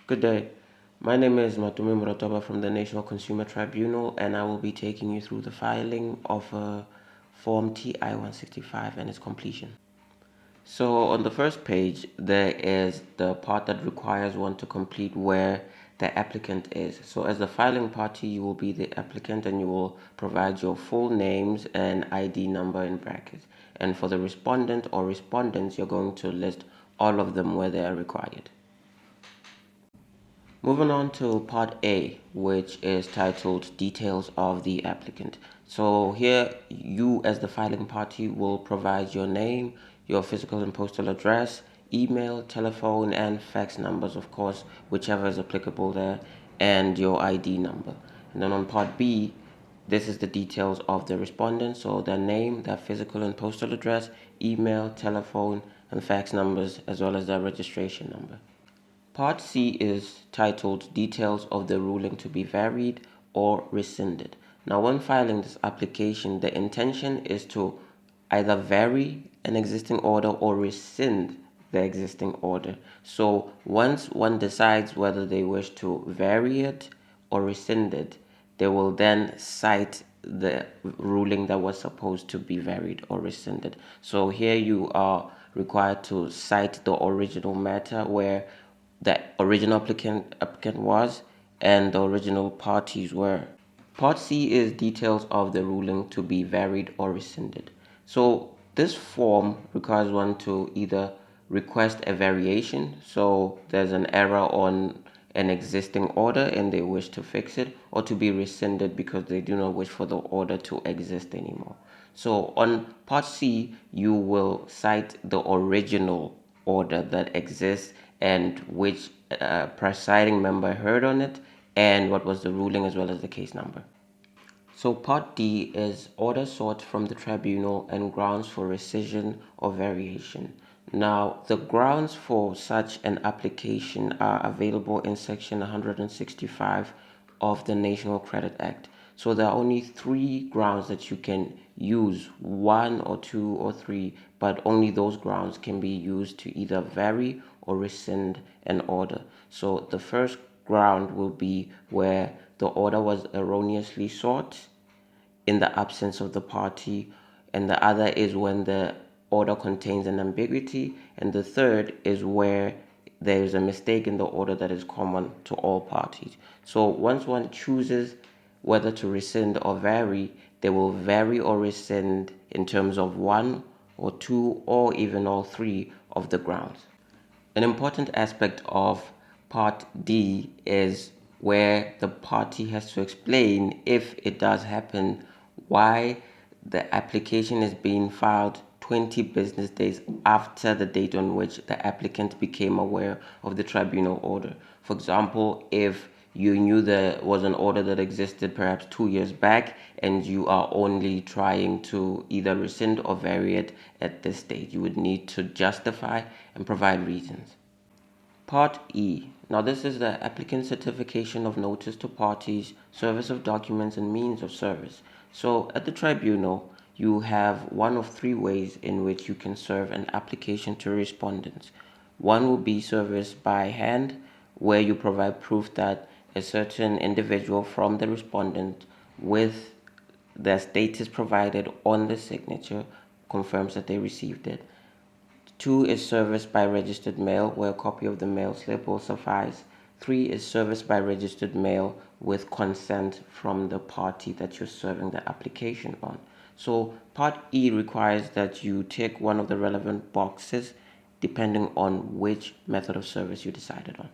Good day. My name is Matumi Muratoba from the National Consumer Tribunal, and I will be taking you through the filing of Form TI 165 and its completion. So, on the first page, there is the part that requires one to complete where the applicant is. So, as the filing party, you will be the applicant and you will provide your full names and ID number in brackets. And for the respondent or respondents, you're going to list all of them where they are required. Moving on to part A, which is titled Details of the Applicant. So here you as the filing party will provide your name, your physical and postal address, email, telephone and fax numbers, of course, whichever is applicable there, and your ID number. And then on part B, this is the details of the respondent, so their name, their physical and postal address, email, telephone and fax numbers, as well as their registration number. Part C is titled Details of the Ruling to be Varied or Rescinded. Now, when filing this application, the intention is to either vary an existing order or rescind the existing order. So, once one decides whether they wish to vary it or rescind it, they will then cite the ruling that was supposed to be varied or rescinded. So, here you are required to cite the original matter where the original applicant was and the original parties were. Part C is details of the ruling to be varied or rescinded. So this form requires one to either request a variation, so there's an error on an existing order and they wish to fix it, or to be rescinded because they do not wish for the order to exist anymore. So on part C, you will cite the original order that exists and which presiding member heard on it and what was the ruling as well as the case number. So part D is order sought from the tribunal and grounds for rescission or variation. Now, the grounds for such an application are available in section 165 of the National Credit Act. So there are only three grounds that you can use, one or two or three, but only those grounds can be used to either vary or rescind an order. So the first ground will be where the order was erroneously sought in the absence of the party, and the other is when the order contains an ambiguity, and the third is where there is a mistake in the order that is common to all parties. So once one chooses whether to rescind or vary, they will vary or rescind in terms of one or two or even all three of the grounds. An important aspect of Part D is where the party has to explain, if it does happen, why the application is being filed 20 business days after the date on which the applicant became aware of the tribunal order. For example, if you knew there was an order that existed perhaps 2 years back and you are only trying to either rescind or vary it at this stage, you would need to justify and provide reasons. Part E. Now this is the applicant certification of notice to parties, service of documents and means of service. So at the tribunal, you have one of three ways in which you can serve an application to respondents. One will be service by hand, where you provide proof that a certain individual from the respondent with their status provided on the signature confirms that they received it. Two is service by registered mail, where a copy of the mail slip will suffice. Three is service by registered mail with consent from the party that you're serving the application on. So part E requires that you tick one of the relevant boxes depending on which method of service you decided on.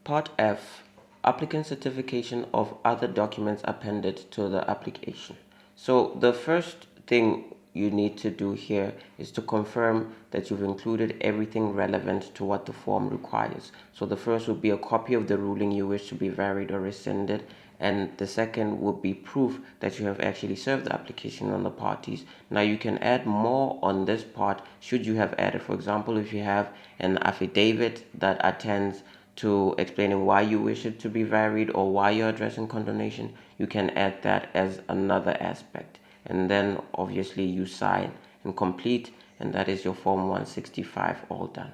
Part F, applicant certification of other documents appended to the application. So the first thing you need to do here is to confirm that you've included everything relevant to what the form requires. So the first would be a copy of the ruling you wish to be varied or rescinded, and the second would be proof that you have actually served the application on the parties. Now you can add more on this part should you have added. For example, if you have an affidavit that attends to explaining why you wish it to be varied or why you're addressing condonation, you can add that as another aspect. And then obviously you sign and complete, and that is your Form 165 all done.